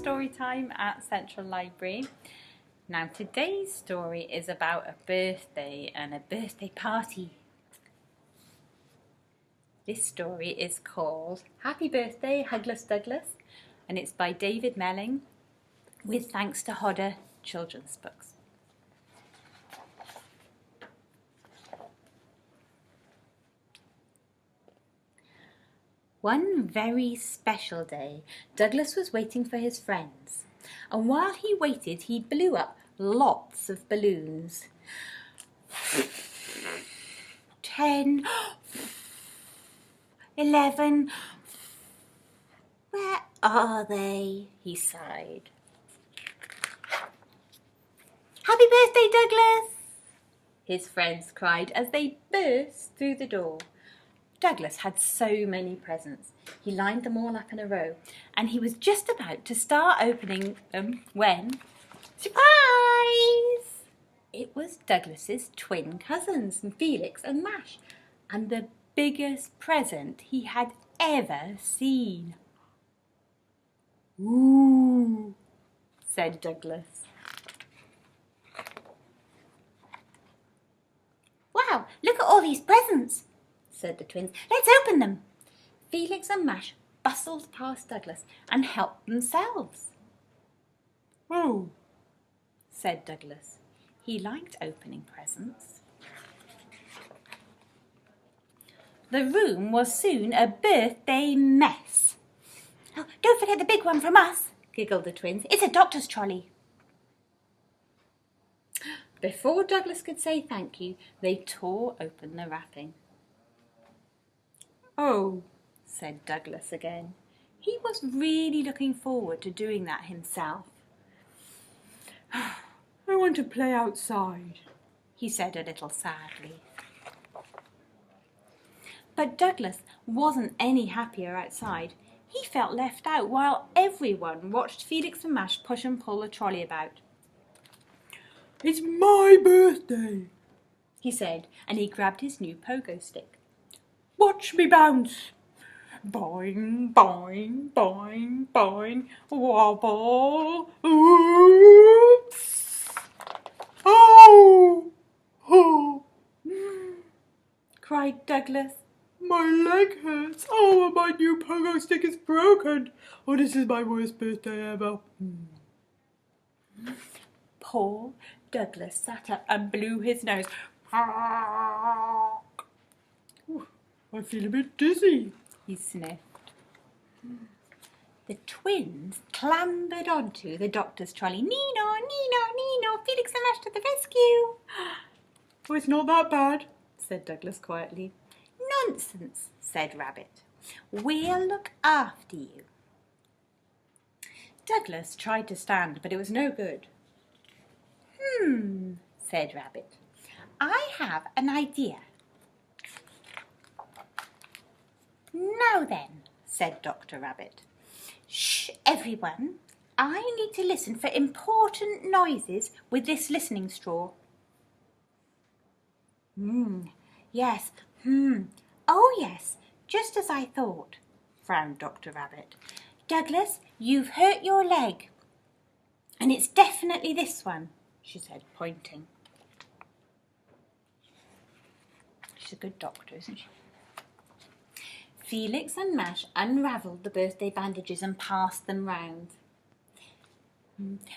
Storytime at Central Library. Now today's story is about a birthday and a birthday party. This story is called Happy Birthday Hugless Douglas and it's by David Melling with thanks to Hodder Children's Books. One very special day, Douglas was waiting for his friends, and while he waited, he blew up lots of balloons. 10, 11, where are they? He sighed. Happy birthday, Douglas! His friends cried as they burst through the door. Douglas had so many presents. He lined them all up in a row and he was just about to start opening them when, surprise! It was Douglas's twin cousins, Felix and Mash, and the biggest present he had ever seen. Ooh, said Douglas. Wow, look at all these presents, said the twins. Let's open them. Felix and Mash bustled past Douglas and helped themselves. Oh, said Douglas. He liked opening presents. The room was soon a birthday mess. Oh, don't forget the big one from us, giggled the twins. It's a doctor's trolley. Before Douglas could say thank you, they tore open the wrapping. Oh, said Douglas again. He was really looking forward to doing that himself. I want to play outside, he said a little sadly. But Douglas wasn't any happier outside. He felt left out while everyone watched Felix and Mash push and pull the trolley about. It's my birthday, he said, and he grabbed his new pogo stick. Watch me bounce. Boing, boing, boing, boing, wobble, oops. Oh, oh, cried Douglas. My leg hurts. Oh, my new pogo stick is broken. Oh, this is my worst birthday ever. Poor Douglas sat up and blew his nose. I feel a bit dizzy, he sniffed. The twins clambered onto the doctor's trolley. Nino, Nino, Nino, Felix and Mash to the rescue. Oh, it's not that bad, said Douglas quietly. Nonsense, said Rabbit. We'll look after you. Douglas tried to stand, but it was no good. Said Rabbit. I have an idea. Now then, said Dr. Rabbit. Shh, everyone. I need to listen for important noises with this listening straw. Yes. Oh, yes, just as I thought, frowned Dr. Rabbit. Douglas, you've hurt your leg. And it's definitely this one, she said, pointing. She's a good doctor, isn't she? Felix and Mash unravelled the birthday bandages and passed them round.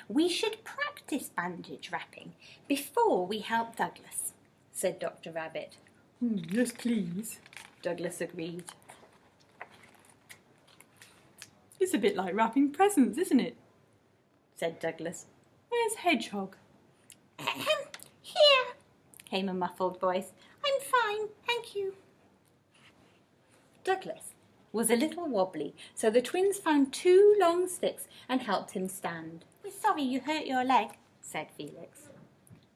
We should practice bandage wrapping before we help Douglas, said Dr. Rabbit. Yes, please, Douglas agreed. It's a bit like wrapping presents, isn't it? Said Douglas. Where's Hedgehog? Here, came a muffled voice. I'm fine, thank you. Douglas was a little wobbly, so the twins found 2 long sticks and helped him stand. We're sorry you hurt your leg, said Felix.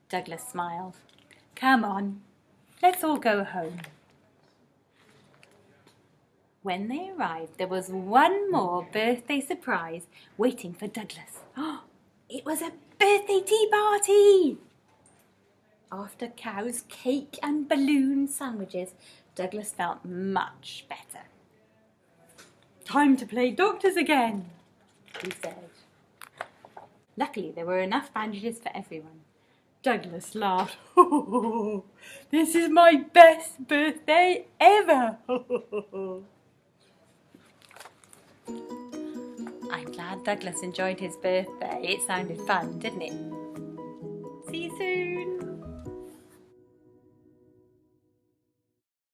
Douglas smiled. Come on, let's all go home. When they arrived, there was one more birthday surprise waiting for Douglas. It was a birthday tea party! After Cow's cake and balloon sandwiches, Douglas felt much better. Time to play doctors again, he said. Luckily, there were enough bandages for everyone. Douglas laughed. This is my best birthday ever. I'm glad Douglas enjoyed his birthday. It sounded fun, didn't it? See you soon.